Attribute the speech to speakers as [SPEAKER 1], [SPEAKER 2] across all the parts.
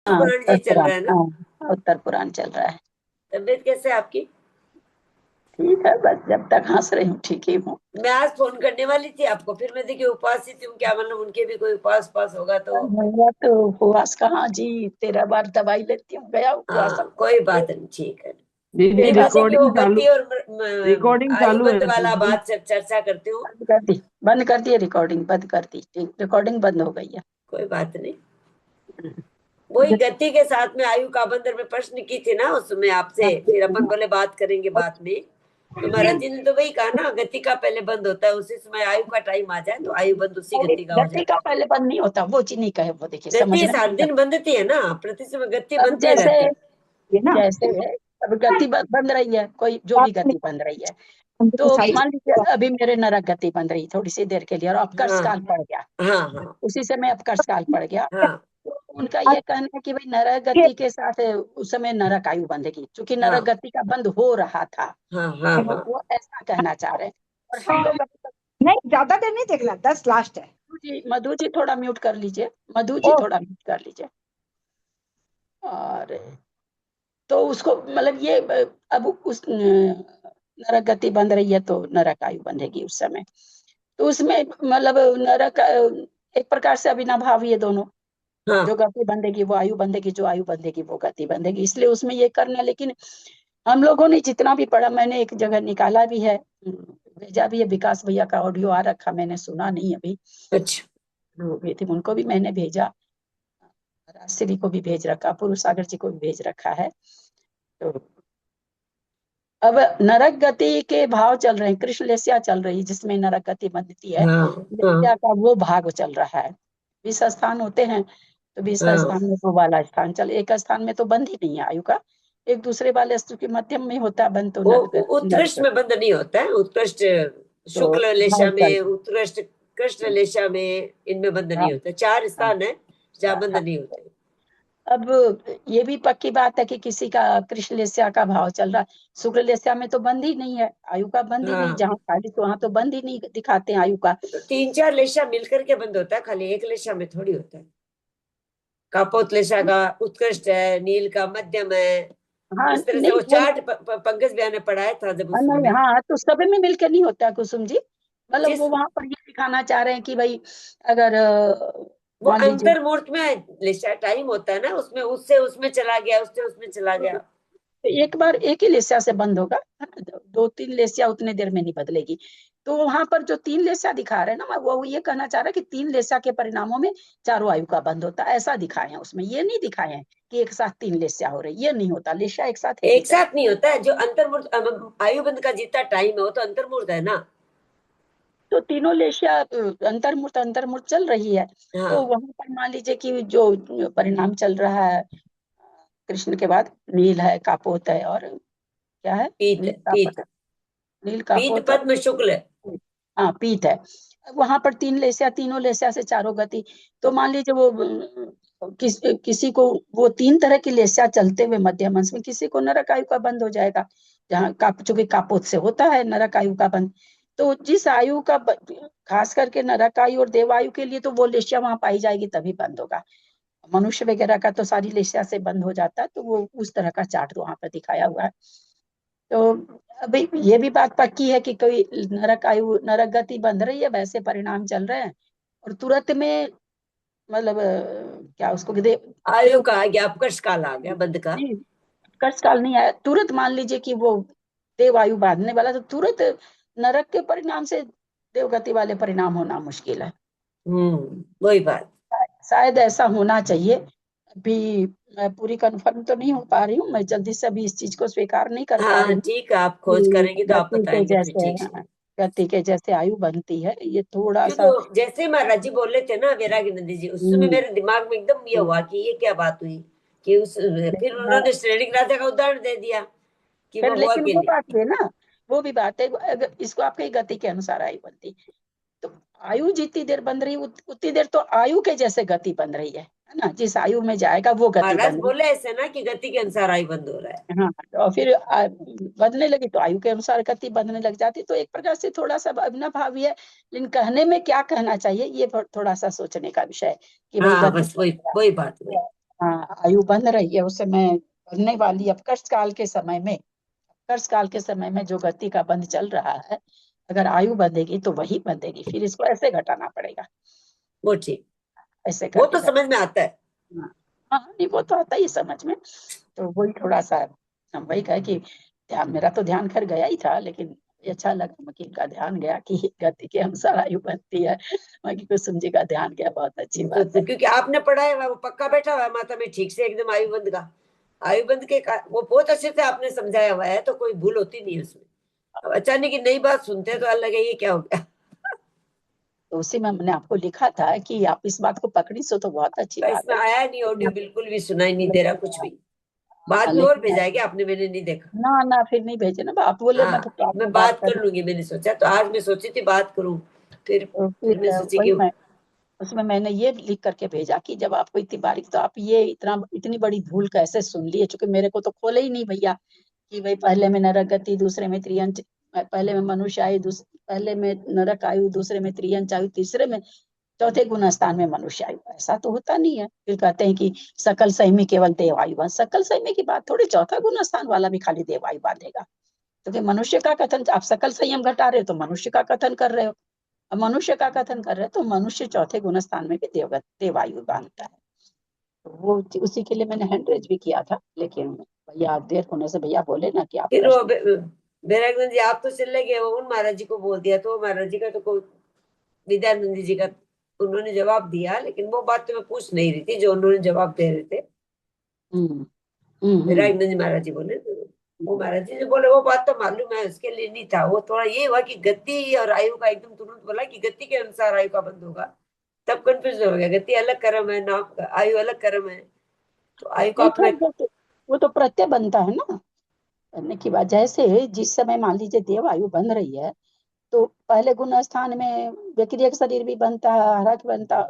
[SPEAKER 1] हाँ
[SPEAKER 2] पुराण
[SPEAKER 1] उत्तर
[SPEAKER 2] जी चल
[SPEAKER 1] पुराण,
[SPEAKER 2] रहा है ना।
[SPEAKER 1] हाँ उत्तर पुराण चल रहा है।
[SPEAKER 2] तबीयत कैसे है आपकी?
[SPEAKER 1] ठीक है, बस जब तक हंस रही हूँ ठीक ही हूँ।
[SPEAKER 2] मैं आज फोन करने वाली थी आपको, फिर मैं देखी उपवास ही थी, क्या मतलब उनके भी कोई उपवास उपास होगा तो।
[SPEAKER 1] मेरा तो उपवास कहाँ जी, 13 बार दवाई लेती हूँ, गया उपवास
[SPEAKER 2] हाँ,
[SPEAKER 1] अपना।
[SPEAKER 2] कोई बात नहीं, ठीक है।
[SPEAKER 3] दीदी
[SPEAKER 2] मेरी बात है कि वो
[SPEAKER 3] रिकॉर्डिंग चालू,
[SPEAKER 2] गति और
[SPEAKER 3] रिकॉर्डिंग
[SPEAKER 2] आयु
[SPEAKER 3] चालू है
[SPEAKER 2] बंद वाला
[SPEAKER 3] दीदी।
[SPEAKER 2] बात जब चर्चा करती हूँ।
[SPEAKER 1] बंद कर दी, बंद कर दी रिकॉर्डिंग, बंद कर दी, ठीक रिकॉर्डिंग बंद हो गई है।
[SPEAKER 2] कोई बात नहीं। वही गति के साथ में आयु का बंधन में प्रश्न की थी ना उसमें आपसे, फिर अपन बोले बात करेंगे बाद में। तो महाराज जी ने तो वही कहा ना, गति का पहले बंद होता है, उसी समय आयु का टाइम आ जाए तो आयु बंद उसी गति का हो
[SPEAKER 1] गति का
[SPEAKER 2] जाता है।
[SPEAKER 1] पहले बंद नहीं होता, वो चीज नहीं कहे, वो देखिए
[SPEAKER 2] गति
[SPEAKER 1] समझना
[SPEAKER 2] सात
[SPEAKER 1] नहीं
[SPEAKER 2] दिन
[SPEAKER 1] करता।
[SPEAKER 2] बंधती है ना, प्रति समय गति
[SPEAKER 1] अब
[SPEAKER 2] बनते
[SPEAKER 1] जैसे,
[SPEAKER 2] रहती है ना।
[SPEAKER 1] जैसे अब गति बंद रही है, कोई जो भी गति बंद रही है, तो मान लीजिए अभी मेरे नरक गति बन रही थोड़ी सी देर के लिए और अपकर्ष
[SPEAKER 2] हाँ
[SPEAKER 1] काल पड़ गया,
[SPEAKER 2] हाँ हाँ
[SPEAKER 1] उसी समय अपकर्ष काल पड़ गया,
[SPEAKER 2] हाँ
[SPEAKER 1] तो उनका ये कहना है कि भाई नरक गति के साथ उस समय नरक आयु बंधेगी, क्योंकि नरक
[SPEAKER 2] हाँ
[SPEAKER 1] गति का बंद हो रहा था।
[SPEAKER 2] हाँ हाँ
[SPEAKER 1] तो
[SPEAKER 2] हाँ।
[SPEAKER 1] वो ऐसा कहना चाह रहे हैं। और हम लोग
[SPEAKER 3] नहीं ज्यादा देर नहीं देखना, 10 लास्ट है।
[SPEAKER 1] मधु जी थोड़ा म्यूट कर लीजिए, मधु जी
[SPEAKER 3] ओ
[SPEAKER 1] थोड़ा म्यूट कर लीजिए। और तो उसको मतलब ये अब उस नरक गति बंध रही है तो नरक आयु बंधेगी उस समय। तो उसमें मतलब नरक एक प्रकार से अविनाभाव ये दोनों, जो
[SPEAKER 2] हाँ
[SPEAKER 1] गति बंधेगी वो आयु बंधेगी, जो आयु बंधेगी वो गति बंधेगी, इसलिए उसमें ये करना। लेकिन हम लोगों ने जितना भी पढ़ा, मैंने एक जगह निकाला भी है, भेजा भी है, विकास भैया का ऑडियो आ रखा, मैंने सुना नहीं अभी,
[SPEAKER 2] अच्छा।
[SPEAKER 1] लोग भी थे उनको भी मैंने भेजा, राजश्री को भी भेज रखा, पुरुष सागर जी को भी भेज रखा है। तो अब नरक गति के भाव चल रहे हैं, कृष्ण लेस्या चल रही है जिसमें नरक गति बनती है,
[SPEAKER 2] हाँ
[SPEAKER 1] लेस्या
[SPEAKER 2] हाँ
[SPEAKER 1] का वो भाग चल रहा है। 20 स्थान होते हैं, तो 20 स्थान
[SPEAKER 2] हाँ।
[SPEAKER 1] में वो वाला स्थान चल, एक स्थान में तो बंद ही नहीं है आयु का, एक दूसरे वाले स्तु के मध्यम में होता है बंद, तो
[SPEAKER 2] वो उत्कृष्ट
[SPEAKER 1] नरक
[SPEAKER 2] में बंद नहीं होता है, उत्कृष्ट
[SPEAKER 1] तो
[SPEAKER 2] शुक्ल
[SPEAKER 1] भाव
[SPEAKER 2] लेशा
[SPEAKER 1] चल
[SPEAKER 2] में, उत्कृष्ट कृष्ण लेशा में, इनमें बंद
[SPEAKER 1] रहा
[SPEAKER 2] नहीं होता। चार
[SPEAKER 1] है।
[SPEAKER 2] स्थान है जहाँ बंद नहीं होते।
[SPEAKER 1] अब ये भी पक्की बात है कि किसी का कृष्ण लेस्या का भाव चल रहा है, शुक्ल लेस्या में तो बंद ही नहीं है, आयु का बंद ही नहीं,
[SPEAKER 2] हाँ,
[SPEAKER 1] जहाँ खाली तो वहां तो बंद ही नहीं दिखाते हैं आयु का।
[SPEAKER 2] तो तीन चार लेशा मिलकर के बंद होता है, खाली एक लेशा में थोड़ी होता है। कापोत लेशा का उत्कृष्ट है, नील का मध्यम है।
[SPEAKER 1] हाँ
[SPEAKER 2] इस तरह से
[SPEAKER 1] नहीं
[SPEAKER 2] वो
[SPEAKER 1] वो,
[SPEAKER 2] चार्ट पंकज भैया ने पढ़ाया था जब
[SPEAKER 1] हाँ नहीं
[SPEAKER 2] उसमें।
[SPEAKER 1] हाँ, तो सब में मिलकर नहीं होता कुसुम जी, मतलब
[SPEAKER 2] जिस
[SPEAKER 1] वो वहां पर ये दिखाना चाह रहे हैं कि भाई अगर
[SPEAKER 2] वो
[SPEAKER 1] मान लीजिए,
[SPEAKER 2] अंतर मुहूर्त में लेशा टाइम होता है ना, उसमें उससे उसमें चला गया, उससे उसमें चला गया।
[SPEAKER 1] तो एक बार एक ही लेस्या से बंद होगा, है ना, दो तीन लेस्या उतने देर में नहीं बदलेगी। तो वहां पर जो तीन लेस्या दिखा रहे हैं ना, वो ये कहना चाह रहा है कि तीन लेस्या के परिणामों में चारों आयु का बंद होता है, ऐसा दिखाए हैं उसमें, ये नहीं दिखाए हैं कि एक साथ तीन लेस्या हो रही, ये नहीं होता, लेस्या एक साथ एक ही
[SPEAKER 2] एक
[SPEAKER 1] चल।
[SPEAKER 2] साथ नहीं होता है, जो अंतर्मुहूर्त आयु बंद का जितना टाइम है वो तो अंतर्मुहूर्त है ना।
[SPEAKER 1] तो तीनों लेशिया अंतर्मुक्त अंतर्मुक्त चल रही है, तो
[SPEAKER 2] हाँ,
[SPEAKER 1] वहां पर मान लीजिए कि जो परिणाम चल रहा है, कृष्ण के बाद नील है, कापोत है, और क्या है,
[SPEAKER 2] पीत
[SPEAKER 1] नील
[SPEAKER 2] पीत
[SPEAKER 1] कापोत, नील
[SPEAKER 2] पीत
[SPEAKER 1] कापोत और
[SPEAKER 2] पद्म शुक्ल।
[SPEAKER 1] हाँ पीत है। वहां पर तीन लेसिया, तीनों लेसिया से चारों गति, तो मान लीजिए वो किसी को वो तीन तरह की लेसिया चलते हुए मध्यम अंश में किसी को नरक आयु का बंद हो जाएगा, जहाँ चूंकि कापोत से होता है नरक आयु का बंद। तो जिस आयु का खास करके नरक आयु और देवायु के लिए तो वो लेसिया वहां पाई जाएगी तभी बंद होगा, मनुष्य वगैरह का तो सारी लेसिया से बंद हो जाता है, तो वो उस तरह का चार्ट वहां पर दिखाया हुआ है। तो अभी ये भी बात पक्की है कि कोई नरक आयु नरक गति बंध रही है, वैसे परिणाम चल रहे हैं, और तुरंत में मतलब क्या उसको दे,
[SPEAKER 2] आयु
[SPEAKER 1] देव
[SPEAKER 2] का आ गया, अपकर्ष काल आ गया बंद का।
[SPEAKER 1] नहीं, कर्ष काल नहीं आया तुरंत, मान लीजिए कि वो देव आयु बांधने वाला, तो तुरंत नरक के परिणाम से देवगति वाले परिणाम होना मुश्किल है।
[SPEAKER 2] वही बात।
[SPEAKER 1] शायद ऐसा होना चाहिए, अभी मैं पूरी कंफर्म तो नहीं हो पा रही हूँ, मैं जल्दी से अभी इस चीज को स्वीकार नहीं कर पा
[SPEAKER 2] हाँ
[SPEAKER 1] रही हूँ
[SPEAKER 2] ठीक है, आप खोज
[SPEAKER 1] कि
[SPEAKER 2] करेंगे तो आप
[SPEAKER 1] गति के
[SPEAKER 2] बताएंगे फिर,
[SPEAKER 1] जैसे,
[SPEAKER 2] ठीक से।
[SPEAKER 1] गति के जैसे आयु बनती है, ये थोड़ा
[SPEAKER 2] क्यों,
[SPEAKER 1] सा
[SPEAKER 2] तो जैसे महाराज जी बोले थे ना वैरागी नंदी जी, उस समय
[SPEAKER 1] हम्म,
[SPEAKER 2] मेरे दिमाग में एकदम ये हुआ कि ये क्या बात हुई, कि उस फिर
[SPEAKER 1] लेकिन
[SPEAKER 2] उन्होंने श्रेणिक राजा का उदाहरण दे दिया कि
[SPEAKER 1] फिर
[SPEAKER 2] वो हुआ
[SPEAKER 1] लेकिन
[SPEAKER 2] कि
[SPEAKER 1] वो
[SPEAKER 2] नहीं।
[SPEAKER 1] बात है ना, वो भी बात है, अगर इसको आपकी गति के अनुसार आयु बनती, तो आयु जितनी देर बन रही उतनी देर तो आयु के जैसे गति बन रही है ना, जिस आयु में जाएगा वो गति
[SPEAKER 2] महाराज
[SPEAKER 1] बन रही
[SPEAKER 2] बोले ऐसे ना कि गति के अनुसार आयु बंद हो रहा है।
[SPEAKER 1] है। हाँ, और फिर बदलने लगी तो आयु के अनुसार गति बदलने लग जाती, तो एक प्रकार से थोड़ा सा अविनाभावी है, लेकिन कहने में क्या कहना चाहिए ये थोड़ा सा सोचने का विषय है कि भाई
[SPEAKER 2] हाँ,
[SPEAKER 1] गति
[SPEAKER 2] बस वही वही बात हुई।
[SPEAKER 1] हाँ, आयु बंध रही है उस समय, बनने वाली अब कर्ष काल के समय में जो गति का बंध चल रहा है, अगर आयु बंधेगी तो वही बंधेगी, फिर इसको ऐसे घटाना पड़ेगा,
[SPEAKER 2] वो ठीक,
[SPEAKER 1] ऐसे
[SPEAKER 2] वो
[SPEAKER 1] करके
[SPEAKER 2] तो समझ में आता है।
[SPEAKER 1] हाँ हाँ, नहीं वो तो आता ही है समझ में। तो वही थोड़ा सा हम वही कहे कि ध्यान, मेरा तो ध्यान खैर गया ही था, लेकिन ये अच्छा लगा वकील का ध्यान गया कि गति के अनुसार आयु बनती है। वकील कुसुम जी का ध्यान गया, बहुत अच्छी बात है।
[SPEAKER 2] क्योंकि आपने पढ़ा है, वो पक्का बैठा हुआ है माथा में ठीक से एकदम आयुबंध का। आयुबंध के वो बहुत अच्छे से आपने समझाया हुआ है, तो कोई भूल होती नहीं है उसमें। अब अचानक की नई बात सुनते हैं तो अलग है, ये क्या हो गया।
[SPEAKER 1] तो उसी में मैंने आपको लिखा था कि आप इस बात को पकड़ी, सो तो बहुत अच्छी
[SPEAKER 2] तो
[SPEAKER 1] बात
[SPEAKER 2] इसमें
[SPEAKER 1] है।
[SPEAKER 2] आया नहीं ऑडियो, बिल्कुल भी सुनाई नहीं दे रहा कुछ भी। बाद में और
[SPEAKER 1] लेकिन
[SPEAKER 2] भेजा है क्या आपने? मैंने नहीं देखा।
[SPEAKER 1] ना ना, फिर नहीं भेजे ना, आप बोले मैं
[SPEAKER 2] हाँ,
[SPEAKER 1] फिर बाद
[SPEAKER 2] मैं
[SPEAKER 1] में बात
[SPEAKER 2] बात कर
[SPEAKER 1] करूँ।
[SPEAKER 2] लूंगी, मैंने सोचा, तो आज मैं सोची थी बात करूं। फिर
[SPEAKER 1] तो
[SPEAKER 2] फिर
[SPEAKER 1] फिर
[SPEAKER 2] मैं सोची
[SPEAKER 1] वही
[SPEAKER 2] कि
[SPEAKER 1] मैं उसमें मैंने ये लिख करके भेजा कि जब आपको इतनी बारीक, तो आप ये इतनी बड़ी भूल कैसे सुन लिए, क्योंकि मेरे को तो खोले ही नहीं भैया कि भाई पहले में नरक गति, दूसरे में त्रियंच, पहले में मनुष्य आयु, पहले में नरक आयु, दूसरे में त्रियंच आयु, तीसरे में, चौथे गुण स्थान में मनुष्य आयु। ऐसा तो होता नहीं है। फिर कहते हैं कि सकल संयमी केवल देवायु बांध, सकल संयमी की बात थोड़ी, चौथा गुण स्थान वाला भी खाली देवायु बांधेगा। क्योंकि मनुष्य का कथन, आप सकल संयम घटा रहे हो तो मनुष्य का कथन कर रहे हो, अब मनुष्य का कथन कर रहे हो तो मनुष्य चौथे गुण स्थान में भी देवायु बांधता है। तो वो उसी के लिए मैंने हैंड रेज भी किया था, लेकिन भैया देर होने से भैया बोले ना कि आप
[SPEAKER 2] फिर वो
[SPEAKER 1] प्रश्न।
[SPEAKER 2] बैरागन जी आप तो चले गए, वो उन महाराज जी को बोल दिया, तो महाराज जी का तो कोई, विद्यानंद जी का उन्होंने जवाब दिया, लेकिन वो बात तो मैं पूछ नहीं रही थी जो उन्होंने जवाब दे रहे थे।
[SPEAKER 1] हम्म हम्म हम्म
[SPEAKER 2] बैरागन जी महाराज जी बोले, वो महाराज जी जो बोले वो बात तो मालूम है, उसके लिए नहीं था। वो थोड़ा ये हुआ कि गति और आयु का एकदम तुरंत बोला कि गति के अनुसार आयु का बंद होगा, तब कंफ्यूज हो गया। गति अलग कर्म है, नाम आयु अलग कर्म है, तो आयु का
[SPEAKER 1] नहीं
[SPEAKER 2] अपना।
[SPEAKER 1] तो वो तो प्रत्यय बनता है ना, करने की बात। जैसे जिस समय मान लीजिए देव आयु बन रही है, तो पहले गुण स्थान में व्यक्रियक शरीर भी बनता है, हरक बनता,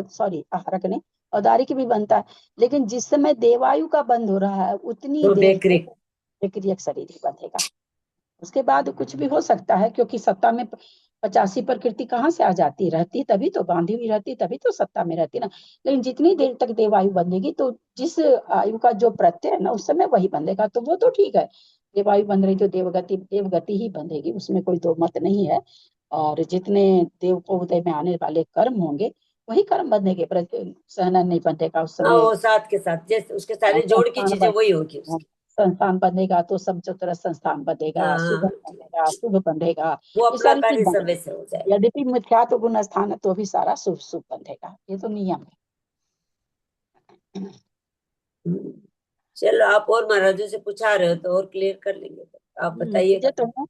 [SPEAKER 1] सॉरी हरक नहीं, औदारिक भी बनता है। लेकिन जिस समय देवायु का बंद हो रहा है उतनी
[SPEAKER 2] तो
[SPEAKER 1] देर
[SPEAKER 2] बेकरी,
[SPEAKER 1] तक व्यक्रियक शरीर ही बंधेगा। उसके बाद कुछ भी हो सकता है, क्योंकि सत्ता में 85 प्रकृति कहाँ से आ जाती रहती, तभी तो बांधी हुई रहती, तभी तो सत्ता में रहती ना। लेकिन जितनी देर तक देवायु बंधेगी, तो जिस आयु का जो प्रत्यय है ना उस समय वही बंधेगा, तो वो तो ठीक है। देवायु बंध रही तो देवगति ही बंधेगी, उसमें कोई दो मत नहीं है। और जितने देव को उदय में आने वाले कर्म होंगे वही कर्म बंधेंगे, सहनन नहीं बंधेगा उस
[SPEAKER 2] हाँ
[SPEAKER 1] समय।
[SPEAKER 2] वो साथ के साथ जैसे उसके सारे जोड़ की
[SPEAKER 1] संस्थान
[SPEAKER 2] चीजें वही होगी उसकी।
[SPEAKER 1] संस्थान बंधेगा तो समचतुर संस्थान बंधेगा, शुभ
[SPEAKER 2] हाँ ठीक,
[SPEAKER 1] बंधेगा, शुभ बंधेगा।
[SPEAKER 2] वो
[SPEAKER 1] ये
[SPEAKER 2] अपना
[SPEAKER 1] सारी चीज
[SPEAKER 2] कार्य सब
[SPEAKER 1] बंधेगी।
[SPEAKER 2] वैसे हो जाएगा।
[SPEAKER 1] यद्यपि मिथ्या तो गुण स्थान है तो भी सारा शुभ शुभ बंधेगा, ये तो नियम है।
[SPEAKER 2] हम्म। चलो, आप और महाराजों से पूछा रहे हो तो और क्लियर कर लेंगे, तो आप बताइएगा
[SPEAKER 1] भेजे तो
[SPEAKER 2] फिर।
[SPEAKER 1] हूँ,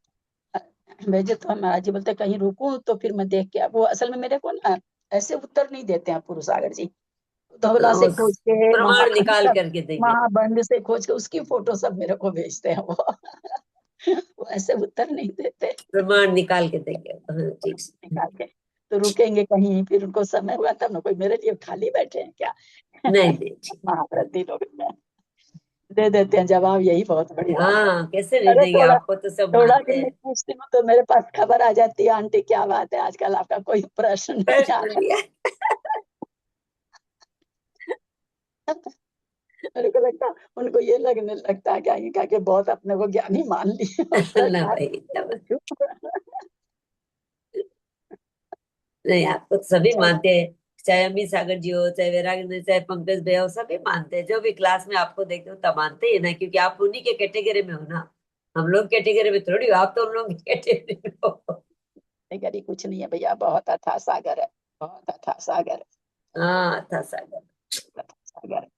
[SPEAKER 1] भेजे तो हम। महाराज जी बोलते कहीं रुकूं तो फिर मैं देख के, वो असल में मेरे को ना ऐसे उत्तर नहीं देते हैं पुरुष सागर जी। धौला से
[SPEAKER 2] उस
[SPEAKER 1] खोज के,
[SPEAKER 2] प्रमाण निकाल करके देंगे,
[SPEAKER 1] महाबंद से खोज के उसकी फोटो सब मेरे को भेजते हैं वो। वो ऐसे उत्तर नहीं देते।
[SPEAKER 2] प्रमाण निकाल के देंगे, हाँ ठीक से।
[SPEAKER 1] निकाल के तो रुकेंगे कहीं, फिर उनको समय हुआ तब ना, कोई मेरे लिए खाली बैठे हैं क्या।
[SPEAKER 2] नहीं नहीं ठीक।
[SPEAKER 1] महाव्रती लोग में दे देते हैं जवाब, यही बहुत बड़ी बात है।
[SPEAKER 2] हाँ, कैसे नहीं
[SPEAKER 1] अरे
[SPEAKER 2] देंगे,
[SPEAKER 1] थोड़ा
[SPEAKER 2] आपको तो सब
[SPEAKER 1] थोड़ा
[SPEAKER 2] मानते
[SPEAKER 1] कि मैं
[SPEAKER 2] हैं।
[SPEAKER 1] पूछती हूँ तो मेरे पास खबर आ जाती है, आंटी क्या बात है आजकल आपका कोई प्रश्न नहीं आ
[SPEAKER 2] प्रश्न लिया।
[SPEAKER 1] रहा। मेरे को लगता है उनको ये लगने लगता है क्या, ये क्या कि बहुत अपने को ज्ञानी मान लिए उत्तर
[SPEAKER 2] ना
[SPEAKER 1] ना
[SPEAKER 2] भाई, ना भाई।
[SPEAKER 1] दे।
[SPEAKER 2] नहीं, आपको तो सभी
[SPEAKER 1] चलो
[SPEAKER 2] मानते हैं। चाहे अमित सागर जी हो, चाहे वैराग, चाहे पंकज भैया हो, सभी मानते हैं। जो भी क्लास में आपको देखते हो तब मानते ही ना, क्योंकि आप उन्हीं के कैटेगरी में हो ना। हम लोग कैटेगरी में थोड़ी हो, आप तो उन लोग की कैटेगरी में हो।
[SPEAKER 1] करी कुछ नहीं है भैया, बहुत अथाह सागर है, बहुत अथाह सागर है,
[SPEAKER 2] हाँ था सागर।
[SPEAKER 1] अथाह सागर है।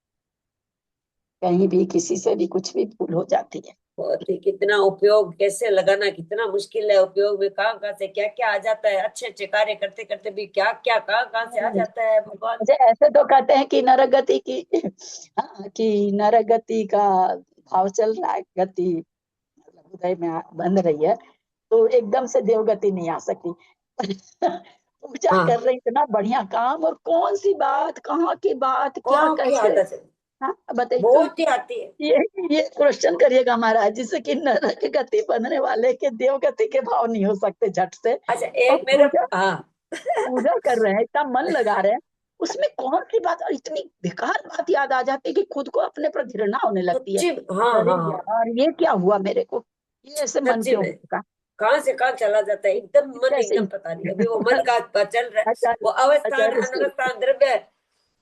[SPEAKER 1] कहीं भी किसी से भी कुछ भी भूल हो जाती है।
[SPEAKER 2] बहुत ही, कितना उपयोग कैसे लगाना कितना मुश्किल है। उपयोग में कहाँ कहाँ से क्या क्या आ जाता है, अच्छे अच्छे कार्य करते करते भी क्या क्या कहाँ कहाँ से आ जाता है भगवान।
[SPEAKER 1] मुझे ऐसे तो कहते हैं कि नरगति की, हाँ, कि नरगति का भाव चल रहा है, गति मतलब उदय में बन रही है, तो एकदम से देवगति नहीं आ सकती। पूजा
[SPEAKER 2] हाँ,
[SPEAKER 1] कर रहे हैं, इतना बढ़िया काम, और कौन सी बात, कहाँ की बात, क्या
[SPEAKER 2] कौन की
[SPEAKER 1] कैसे।
[SPEAKER 2] आदत है,
[SPEAKER 1] हाँ बताइए तो।
[SPEAKER 2] बहुत ही आती है।
[SPEAKER 1] ये ये क्वेश्चन करिएगा महाराज, जिससे कि नरक गति बनने वाले के देव गति के भाव नहीं हो सकते झट से।
[SPEAKER 2] अच्छा,
[SPEAKER 1] और
[SPEAKER 2] एक मेरे,
[SPEAKER 1] पूजा
[SPEAKER 2] हाँ।
[SPEAKER 1] पूजा कर रहे हैं, इतना मन लगा रहे हैं, उसमें कौन सी बात, और इतनी बेकार बात याद आ जाती है कि खुद को अपने पर घृणा होने लगती है।
[SPEAKER 2] सच्ची, हाँ
[SPEAKER 1] अरे
[SPEAKER 2] हाँ हाँ,
[SPEAKER 1] यार ये क्या हुआ मेरे को, ये ऐसे मन
[SPEAKER 2] सच्ची
[SPEAKER 1] क्यों
[SPEAKER 2] में
[SPEAKER 1] होगा।
[SPEAKER 2] कहाँ से कहाँ चला जाता है एकदम, मन
[SPEAKER 1] कैसे
[SPEAKER 2] एकदम पता नहीं। अभी वो मन का पता चल रहा है,
[SPEAKER 1] आचार्य
[SPEAKER 2] वो अवस्थान
[SPEAKER 1] आचार्य
[SPEAKER 2] अनवस्थान द्रव्य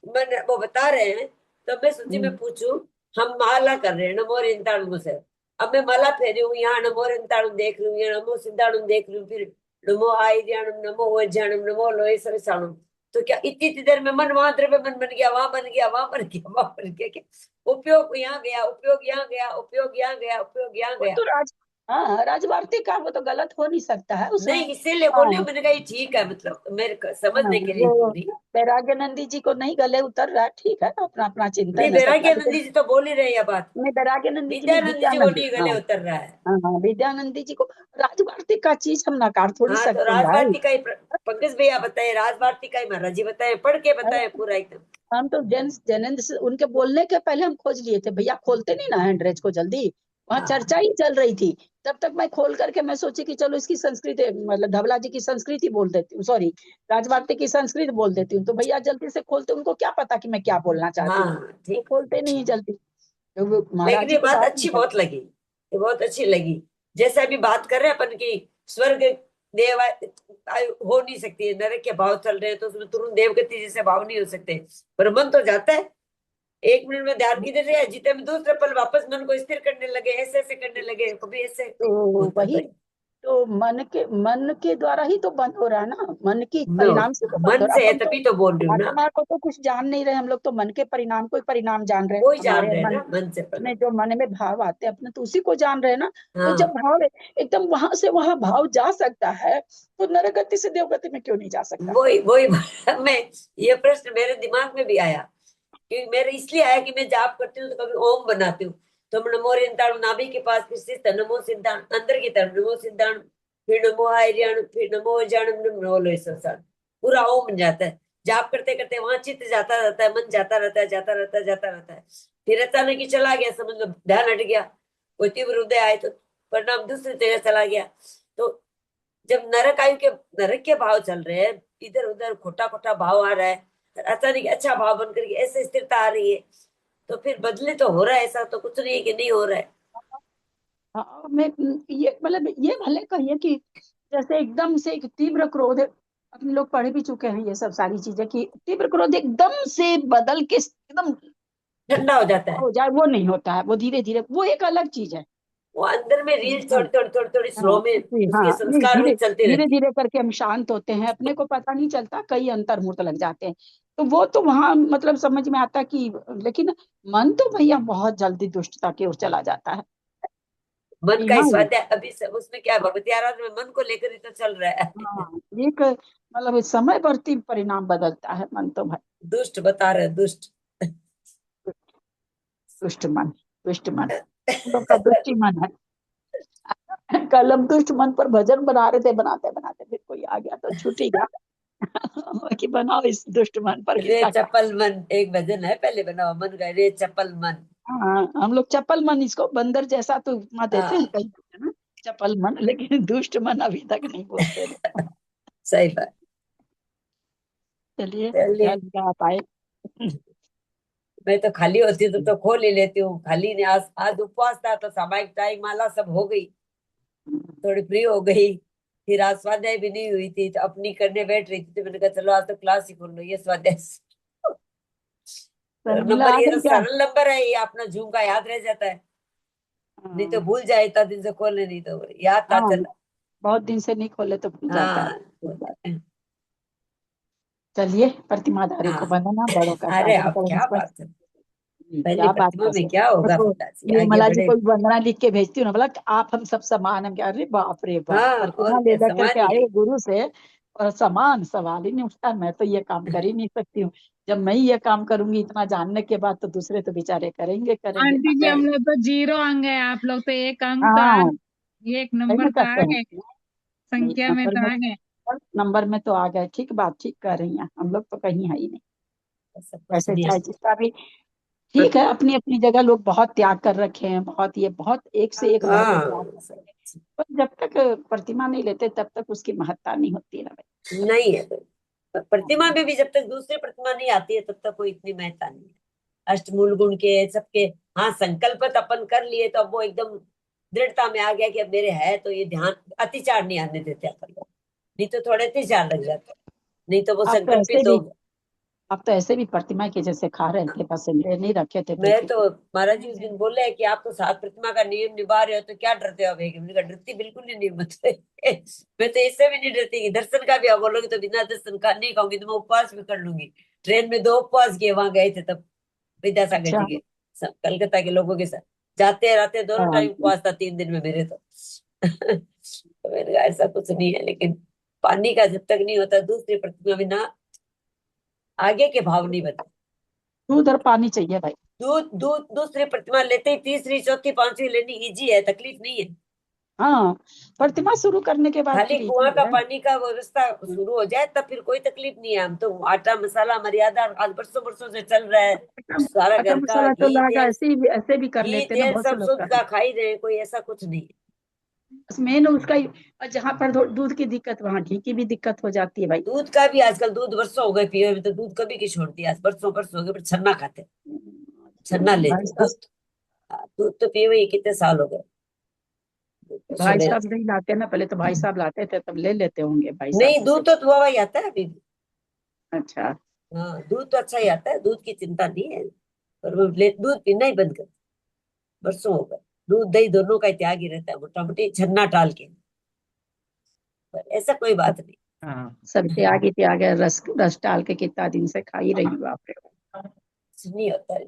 [SPEAKER 2] मन वो बता रहे हैं। तो मैं सोची मैं पूछूं, हम माला कर रहे हैं नमो रिंताणु से, अब मैं माला फेरी हूँ, यहाँ नमो रिंताणु देख रही हूँ, यहाँ नमो सिद्धाणु देख रही हूँ, फिर नमो आयज्ञाणम, नमो वैज्ञाणम, नमो लोहे सरसाणु। तो क्या इतनी इतनी देर में मन वहां द्रव्य मन बन गया, वहां बन गया, वहां बन गया, वहां बन गया, क्या उपयोग यहाँ गया, उपयोग यहाँ गया, उपयोग यहाँ गया, उपयोग यहाँ
[SPEAKER 1] वो
[SPEAKER 2] गया।
[SPEAKER 1] तो हाँ राजवार्तिक का, वो तो गलत हो नहीं सकता है उसमें।
[SPEAKER 2] नहीं, इसीलिए बोल रही
[SPEAKER 1] हाँ
[SPEAKER 2] हूँ, मैंने कहा ये ठीक है, मतलब मेरे को
[SPEAKER 1] हाँ,
[SPEAKER 2] समझने के लिए
[SPEAKER 1] वो
[SPEAKER 2] पूरी।
[SPEAKER 1] वैराग्यनंदी जी को नहीं गले उतर रहा, ठीक है, अपना अपना
[SPEAKER 2] नहीं,
[SPEAKER 1] चिंतन है सबका,
[SPEAKER 2] वैराग्यानंद
[SPEAKER 1] लेकिन
[SPEAKER 2] जी तो बोल ही रहे हैं ये बात,
[SPEAKER 1] नहीं, वैराग्यनंदी जी नहीं,
[SPEAKER 2] विद्यानंद जी को
[SPEAKER 1] विद्यानंद,
[SPEAKER 2] नहीं
[SPEAKER 1] हाँ
[SPEAKER 2] गले उतर रहा है।
[SPEAKER 1] हाँ हाँ, विद्यानंदी जी को राजवार्तिक का चीज हम नकार थोड़ी
[SPEAKER 2] हाँ, तो
[SPEAKER 1] सकते हैं भाई।
[SPEAKER 2] राजभारती का ही पंकज भैया बताए, राजभारती का ही महाराज जी बताए, पढ़ के बताए पूरा एकदम।
[SPEAKER 1] हम तो जैनेन्द्र से उनके बोलने के पहले हम खोज लिए थे, भैया खोलते नहीं ना हैंडरेज को जल्दी, वहां चर्चा
[SPEAKER 2] हाँ
[SPEAKER 1] ही चल रही थी। तब तक मैं खोल करके मैं सोची कि चलो इसकी संस्कृति, मतलब धवला जी की संस्कृति बोल देती हूँ, सॉरी राजवार्तिक की संस्कृत बोल देती हूँ, तो भैया जल्दी से खोलते, उनको क्या पता कि मैं क्या बोलना चाहती हूँ,
[SPEAKER 2] हाँ,
[SPEAKER 1] वो
[SPEAKER 2] ठीक।
[SPEAKER 1] खोलते नहीं है जल्दी, तो वो महाराज
[SPEAKER 2] लेकिन
[SPEAKER 1] जी
[SPEAKER 2] ये
[SPEAKER 1] को
[SPEAKER 2] बात
[SPEAKER 1] बात नहीं
[SPEAKER 2] अच्छी
[SPEAKER 1] करते।
[SPEAKER 2] बहुत लगी, ये बहुत अच्छी लगी। जैसे अभी बात कर रहे हैं अपन की, स्वर्ग देव हो नहीं सकती है, नरक के भाव चल रहे हैं, तो उसमें तुरंत देवगति जैसे भाव नहीं हो सकते, पर मन तो जाता है। 1 मिनट में ध्यान किधर है, जीते में दूसरे पल वापस मन को स्थिर करने लगे, ऐसे ऐसे करने लगे, कभी ऐसे
[SPEAKER 1] तो
[SPEAKER 2] होता तो
[SPEAKER 1] वही,
[SPEAKER 2] है।
[SPEAKER 1] तो मन के द्वारा ही तो बंद हो रहा है ना, मन की
[SPEAKER 2] नो,
[SPEAKER 1] परिणाम से तो बंद हो
[SPEAKER 2] मन
[SPEAKER 1] रहा
[SPEAKER 2] से
[SPEAKER 1] है,
[SPEAKER 2] है
[SPEAKER 1] अपन तो
[SPEAKER 2] तभी तो बोल रही हूँ ना,
[SPEAKER 1] आत्मा को तो कुछ जान नहीं रहे हम लोग, तो मन के परिणाम को ही परिणाम जान रहे हैं,
[SPEAKER 2] वो ही जान
[SPEAKER 1] हमारे
[SPEAKER 2] रहे हैं
[SPEAKER 1] मन
[SPEAKER 2] ना, मन से पर।
[SPEAKER 1] में जो मन में भाव आते हैं अपने, तो उसी को जान रहे हैं ना। तो जब
[SPEAKER 2] हाँ,
[SPEAKER 1] भाव एकदम वहां से वहां भाव जा सकता है, तो नरक गति से देव गति में क्यों नहीं जा सकता।
[SPEAKER 2] वही वही मैं, ये प्रश्न मेरे दिमाग में भी आया, क्योंकि मेरे इसलिए आया कि मैं जाप करती हूँ तो कभी ओम बनाती हूँ, तो हम नमो रिंताणु नाभि के पास, फिर सिस्थ नमो सिद्धांत अंदर की तरफ नमो सिद्धांत, फिर नमो आर्याण, फिर नमो जानम, नमो लोय सरसाण, पूरा ओम बन जाता है। जाप करते करते वहां चित्त जाता रहता है, मन जाता रहता है, जाता रहता है, जाता रहता है। फिर अचानक ही चला गया, समझ लो ध्यान हट गया, कोई तीव्र उदय आए तो परिणाम दूसरी जगह चला गया। तो जब नरक आयु के, नरक के भाव चल रहे हैं, इधर उधर खोटा खोटा भाव आ रहा है, अचानक अच्छा भाव बन करके ऐसे स्थिरता आ रही है, तो फिर बदले तो हो रहा है, ऐसा तो कुछ नहीं है कि नहीं हो रहा है।
[SPEAKER 1] हाँ, मैं ये मतलब ये भले कहिए कि जैसे एकदम से एक तीव्र क्रोध, हम लोग पढ़ भी चुके हैं ये सब सारी चीजें, कि तीव्र क्रोध एकदम से बदल के एकदम
[SPEAKER 2] ठंडा हो जाता है,
[SPEAKER 1] हो जाए, वो नहीं होता है, वो धीरे धीरे, वो एक अलग चीज है।
[SPEAKER 2] वो अंदर में रील
[SPEAKER 1] हाँ
[SPEAKER 2] थोड़ी थोड़ी थोड़ी थोड़ी
[SPEAKER 1] हाँ
[SPEAKER 2] स्लो में
[SPEAKER 1] जी,
[SPEAKER 2] उसके
[SPEAKER 1] हाँ नहीं,
[SPEAKER 2] संस्कार
[SPEAKER 1] धीरे
[SPEAKER 2] में चलती
[SPEAKER 1] धीरे
[SPEAKER 2] रहती है।
[SPEAKER 1] धीरे करके हम शांत होते हैं, अपने को पता नहीं चलता, कई अंतर्मुहूर्त लग जाते हैं, तो वो तो वहां मतलब समझ में आता कि, लेकिन मन तो भैया बहुत जल्दी दुष्टता की ओर चला जाता है।
[SPEAKER 2] मन
[SPEAKER 1] कि
[SPEAKER 2] का ही
[SPEAKER 1] हाँ
[SPEAKER 2] स्वाध्याय अभी सब उसमें क्या, भगवती आराधना में मन को लेकर ही तो चल रहा है।
[SPEAKER 1] हाँ, एक मतलब समय बढ़ती परिणाम बदलता है मन तो भाई।
[SPEAKER 2] दुष्ट बता रहे हैं, दुष्ट।
[SPEAKER 1] दुष्ट मन, दुष्ट मन, हम लोग का दुष्टी मन है। कल हम दुष्ट मन पर भजन बना रहे थे, बनाते बनाते फिर कोई आ गया तो छूट ही गया। कि बनाओ इस दुष्ट मन पर
[SPEAKER 2] रे
[SPEAKER 1] किसका क्या।
[SPEAKER 2] चपल मन, एक भजन है, पहले बनाओ मन का, रे चपल मन।
[SPEAKER 1] हाँ हम लोग चपल मन, इसको बंदर जैसा तो उपमा देते हैं
[SPEAKER 2] हाँ,
[SPEAKER 1] कहीं ना, चपल मन, लेकिन दुष्ट मन अभी तक नहीं बोलते।
[SPEAKER 2] सही बात।
[SPEAKER 1] चलिए,
[SPEAKER 2] चलिए,
[SPEAKER 1] क्या लगा आप आए।
[SPEAKER 2] मैं तो खाली होती तो खोल ही लेती हूँ, खाली नहीं। आज आज उपवास था तो सामायिक टाइम माला सब हो गई, थोड़ी फ्री हो गई। फिर आज स्वाध्याय भी नहीं हुई थी, तो अपनी करने बैठ रही थी, तो मैंने कहा चलो आज तो क्लास ही खोल लो, ये स्वाध्याय। तो
[SPEAKER 1] शर्मिला
[SPEAKER 2] नंबर,
[SPEAKER 1] आ
[SPEAKER 2] ये तो
[SPEAKER 1] गई क्या।
[SPEAKER 2] सरल नंबर है, ये अपना जूम का याद रह जाता है, नहीं तो
[SPEAKER 1] हाँ
[SPEAKER 2] भूल जाए, इतना दिन से खोलने, नहीं तो याद था,
[SPEAKER 1] हाँ,
[SPEAKER 2] चला।
[SPEAKER 1] बहुत दिन से नहीं खोले तो भूल जाता है।
[SPEAKER 2] हाँ,
[SPEAKER 1] चलिए, प्रतिमाधारी को
[SPEAKER 2] हाँ।
[SPEAKER 1] बंदना, बड़ों का
[SPEAKER 2] अरे
[SPEAKER 1] सादर
[SPEAKER 2] अब
[SPEAKER 1] करें
[SPEAKER 2] क्या
[SPEAKER 1] इस पर।
[SPEAKER 2] बात है, पहली
[SPEAKER 1] क्या बात
[SPEAKER 2] प्रतिमा
[SPEAKER 1] कर
[SPEAKER 2] में
[SPEAKER 1] सकते,
[SPEAKER 2] क्या होगा
[SPEAKER 1] देखो
[SPEAKER 2] पिताजी, आगे
[SPEAKER 1] निर्मला जी
[SPEAKER 2] बढ़े।
[SPEAKER 1] को भी वंदना लिख के भेजती हूँ ना, बोला कि आप हम सब समान, हम क्या, अरे बाप रे बाप,
[SPEAKER 2] हाँ,
[SPEAKER 1] प्रतिमा
[SPEAKER 2] और
[SPEAKER 1] ले
[SPEAKER 2] क्या,
[SPEAKER 1] जा करके
[SPEAKER 2] समान ही
[SPEAKER 1] आए
[SPEAKER 2] है।
[SPEAKER 1] गुरु से, और समान सवाल ही नहीं उठता, मैं तो ये काम कर ही नहीं सकती हूँ। जब मैं ही ये काम करूंगी इतना जानने के बाद, तो दूसरे तो बेचारे करेंगे करेंगे ना।
[SPEAKER 4] आंटी जी, हम
[SPEAKER 2] सही।
[SPEAKER 4] लोग तो 0 अंक है, आप लोग तो 1 अंक तो आ
[SPEAKER 1] हाँ
[SPEAKER 4] गए, 1
[SPEAKER 1] सही
[SPEAKER 4] नंबर
[SPEAKER 1] में
[SPEAKER 4] तो
[SPEAKER 1] करते
[SPEAKER 4] आ
[SPEAKER 1] हैं,
[SPEAKER 4] गए,
[SPEAKER 1] नहीं
[SPEAKER 4] संख्या में
[SPEAKER 1] नंबर
[SPEAKER 4] तो
[SPEAKER 1] में,
[SPEAKER 4] आ गए।
[SPEAKER 1] नंबर में तो आ गए, ठीक बात, ठीक कर रही हैं, हम लोग तो कहीं है ही नहीं।
[SPEAKER 2] ऐसा कुछ
[SPEAKER 1] वैसे
[SPEAKER 2] नहीं
[SPEAKER 1] चाहे
[SPEAKER 2] है।
[SPEAKER 1] जिसका भी, ठीक है, अपनी अपनी जगह लोग बहुत त्याग कर रखे हैं, बहुत, ये बहुत एक से एक बढ़ के त्याग
[SPEAKER 2] हाँ,
[SPEAKER 1] कर रखे हैं, पर जब तक प्रतिमा नहीं लेते तब तक उसकी महत्ता नहीं होती है ना भाई।
[SPEAKER 2] नहीं है तो। प्रतिमा में भी जब तक दूसरी प्रतिमा नहीं आती है तब तक कोई इतनी महत्ता नहीं है। अष्टमूल गुण के सबके, हाँ संकल्प तो अपन कर लिए तो अब वो एकदम दृढ़ता में आ गया कि अब मेरे है, तो ये ध्यान अतिचार नहीं आने देते अपन लोग, नहीं तो थोड़े अतिचार लग जाते, नहीं तो वो
[SPEAKER 1] आप तो ऐसे
[SPEAKER 2] संकल्पित
[SPEAKER 1] भी
[SPEAKER 2] हो।
[SPEAKER 1] आप तो ऐसे भी प्रतिमा के जैसे खा रहे थे, बस ले नहीं रखे थे
[SPEAKER 2] मैं
[SPEAKER 1] कुछ।
[SPEAKER 2] तो महाराज जी उस दिन बोले हैं कि आप तो सात प्रतिमा का नियम निभा रहे हो तो क्या डरते हो आप? मैंने कहा डरती बिल्कुल नहीं, नियम मैं तो इससे भी नहीं डरती कि दर्शन का भी आप बोलोगे तो बिना दर्शन का नहीं खाऊंगी, तो मैं उपवास भी कर लूंगी। ट्रेन में 2 उपवास किए, वहां गए थे तब विद्यासागर
[SPEAKER 1] अच्छा।
[SPEAKER 2] जी के कलकत्ता के लोगों के साथ, जाते रहते दोनों
[SPEAKER 1] हाँ,
[SPEAKER 2] टाइम उपवास था 3 दिन में मेरे तो। तो मैंने कहा ऐसा कुछ नहीं है, लेकिन पानी का जब तक नहीं होता दूसरी प्रतिमा बिना आगे के भाव नहीं बनते।
[SPEAKER 1] दूध और पानी चाहिए भाई।
[SPEAKER 2] दूध दूध दूसरी प्रतिमा लेते ही तीसरी चौथी पांचवी लेनी इजी है, तकलीफ नहीं है।
[SPEAKER 1] हाँ, प्रतिमा शुरू करने के बाद
[SPEAKER 2] खाली
[SPEAKER 1] फिर
[SPEAKER 2] कुआं
[SPEAKER 1] इजी
[SPEAKER 2] का
[SPEAKER 1] है।
[SPEAKER 2] पानी का व्यवस्था शुरू हो जाए तब फिर कोई तकलीफ नहीं है। हम तो आटा मसाला मर्यादा आज बरसों बरसों से चल रहा है,
[SPEAKER 1] आटा
[SPEAKER 2] सारा
[SPEAKER 1] आटा
[SPEAKER 2] घर का
[SPEAKER 1] मसाला तो
[SPEAKER 2] घी
[SPEAKER 1] लागा
[SPEAKER 2] तेल,
[SPEAKER 1] ऐसे भी कर
[SPEAKER 2] घी
[SPEAKER 1] लेते हैं ना,
[SPEAKER 2] तेल
[SPEAKER 1] बहुत से
[SPEAKER 2] सब
[SPEAKER 1] लोग
[SPEAKER 2] शुद्ध
[SPEAKER 1] कर
[SPEAKER 2] का
[SPEAKER 1] लेते
[SPEAKER 2] खा ही रहे हैं, कोई ऐसा कुछ नहीं है।
[SPEAKER 1] हैं। बस मेन उसका ही, और जहाँ पर दूध की दिक्कत वहाँ घी की भी दिक्कत हो जाती है भाई।
[SPEAKER 2] दूध का भी आजकल दूध वर्षों हो गए पिए हुए, तो दूध कभी की छोड़ दिया, आज बरसों बरसों हो गए, पर छन्ना खाते हैं, छन्ना
[SPEAKER 1] भाई
[SPEAKER 2] लेते हैं
[SPEAKER 1] साहब
[SPEAKER 2] दूध। दूध तो पिए हुए कितने साल हो गए, दूध तो
[SPEAKER 1] भाई
[SPEAKER 2] छोड़े।
[SPEAKER 1] साहब नहीं लाते ना, पहले तो भाई साहब लाते थे, तब ले लेते होंगे भाई साहब
[SPEAKER 2] नहीं
[SPEAKER 1] से।
[SPEAKER 2] दूध तो धुआ हुआ ही आता है अभी भी।
[SPEAKER 1] अच्छा।
[SPEAKER 2] हाँ दूध तो अच्छा ही आता है, दूध की चिंता नहीं है, पर वो दूध पीना ही बंद कर, बरसों हो गए। दूध दही दोनों का ही त्याग ही रहता है, मोटा मोटी छन्ना टाल के, पर ऐसा कोई बात नहीं।
[SPEAKER 1] हाँ, सब त्याग ही त्याग है, रस रस डाल के कितना दिन से खा ही रही हूँ, बाप रे बाप।
[SPEAKER 2] कुछ नहीं होता है,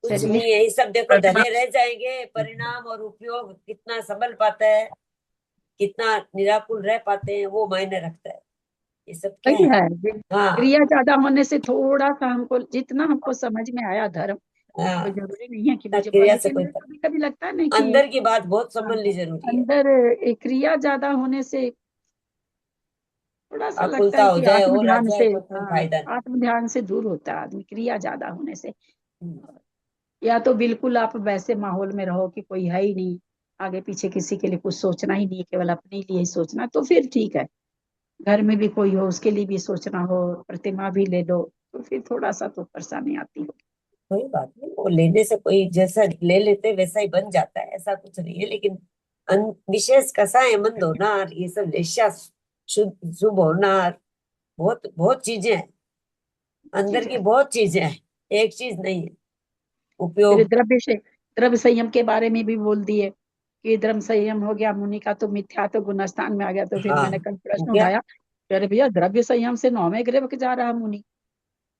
[SPEAKER 2] कुछ
[SPEAKER 1] चलिए।
[SPEAKER 2] नहीं है, ये सब देखो धने रह जाएंगे, परिणाम और उपयोग कितना संभल पाता है, कितना निराकुल रह पाते हैं, वो मायने रखता है। ये सब क्या
[SPEAKER 1] वही
[SPEAKER 2] है।
[SPEAKER 1] है,
[SPEAKER 2] हाँ
[SPEAKER 1] क्रिया ज्यादा होने से थोड़ा सा हमको, जितना हमको समझ में आया धर्म, कोई
[SPEAKER 2] हाँ,
[SPEAKER 1] जरूरी नहीं है कि मुझे
[SPEAKER 2] क्रिया से कोई
[SPEAKER 1] लेकिन
[SPEAKER 2] फर्क,
[SPEAKER 1] कभी कभी लगता है ना कि
[SPEAKER 2] अंदर की बात बहुत
[SPEAKER 1] हाँ,
[SPEAKER 2] समझनी जरूरी है।
[SPEAKER 1] अंदर एक क्रिया ज्यादा होने से थोड़ा सा लगता
[SPEAKER 2] आकुलता
[SPEAKER 1] है
[SPEAKER 2] हो
[SPEAKER 1] कि
[SPEAKER 2] जाए
[SPEAKER 1] आत्म
[SPEAKER 2] और आ
[SPEAKER 1] ध्यान
[SPEAKER 2] जाए
[SPEAKER 1] से,
[SPEAKER 2] तो फिर
[SPEAKER 1] हाँ,
[SPEAKER 2] फायदा नहीं।
[SPEAKER 1] आत्म ध्यान से दूर होता है आदमी क्रिया ज्यादा होने से।
[SPEAKER 2] हम्म,
[SPEAKER 1] या तो बिल्कुल आप वैसे माहौल में रहो कि कोई है ही नहीं, आगे पीछे किसी के लिए कुछ सोचना ही नहीं है, केवल अपने लिए ही सोचना, तो फिर ठीक है। घर में भी कोई हो उसके लिए भी सोचना हो, प्रतिमा भी ले लो, तो फिर थोड़ा सा तो परेशानी आती हो।
[SPEAKER 2] कोई बात नहीं, वो लेने से कोई जैसा ले लेते वैसा ही बन जाता है, ऐसा कुछ नहीं है। लेकिन विशेष कसाय मंद होना और ये सब वेश्या शुभ शुभ होना, बहुत बहुत चीजें हैं, अंदर
[SPEAKER 1] चीज
[SPEAKER 2] की
[SPEAKER 1] है।
[SPEAKER 2] बहुत चीजें हैं, एक चीज नहीं है।
[SPEAKER 1] फिर
[SPEAKER 2] उपयोग,
[SPEAKER 1] द्रव्य संयम के बारे में भी बोल दिए कि द्रव्य संयम हो गया मुनि का, तो मिथ्या तो गुणस्थान में आ गया, तो फिर
[SPEAKER 2] हाँ
[SPEAKER 1] मैंने कल
[SPEAKER 2] हो
[SPEAKER 1] प्रश्न
[SPEAKER 2] गया,
[SPEAKER 1] उठाया कि अरे भैया द्रव्य संयम से 9वें ग्रह के जा रहा मुनि,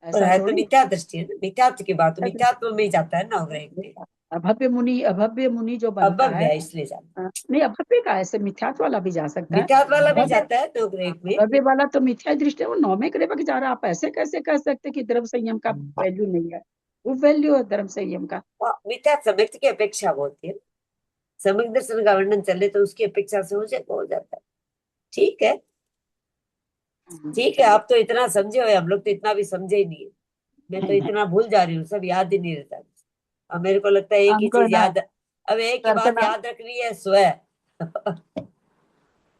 [SPEAKER 2] पर
[SPEAKER 1] ऐसा
[SPEAKER 2] है तो
[SPEAKER 1] थोड़ी।
[SPEAKER 2] मिथ्या दृष्टि है ना, मिथ्यात्व की बात, मिथ्यात्व में ही जाता है ना ग्रह में।
[SPEAKER 1] अभव्य मुनि जो बनता
[SPEAKER 2] अभव्य
[SPEAKER 1] है,
[SPEAKER 2] है इसलिए जाता
[SPEAKER 1] नहीं अभव्य का ऐसे मिथ्यात्व वाला भी जा
[SPEAKER 2] है।
[SPEAKER 1] सकता है।
[SPEAKER 2] मिथ्यात्व वाला भी
[SPEAKER 1] अभव्य
[SPEAKER 2] जाता है नवग्रह में।
[SPEAKER 1] अभव्य वाला तो मिथ्या दृष्टि है, वो 9वें ग्रह के जा रहा है, आप ऐसे कैसे कह सकते कि द्रव्य संयम का वैल्यू नहीं है? वो वैल्यू है द्रव्य संयम का।
[SPEAKER 2] मिथ्या सम्यक्त की अपेक्षा होती है, सम्यक दर्शन का वर्णन चले तो उसकी अपेक्षा से हो जाता है। ठीक है, ठीक है,
[SPEAKER 1] चलिए।
[SPEAKER 2] आप तो इतना समझे हो, हम लोग तो इतना भी समझे ही नहीं है। मैं तो
[SPEAKER 1] नहीं नहीं,
[SPEAKER 2] इतना भूल जा रही हूँ, सब याद ही नहीं रहता। अब मेरे को लगता है एक ही
[SPEAKER 1] हमको
[SPEAKER 2] चीज
[SPEAKER 1] ना
[SPEAKER 2] याद, अब एक ही बात
[SPEAKER 1] सरकना
[SPEAKER 2] याद रखनी है, स्वयं।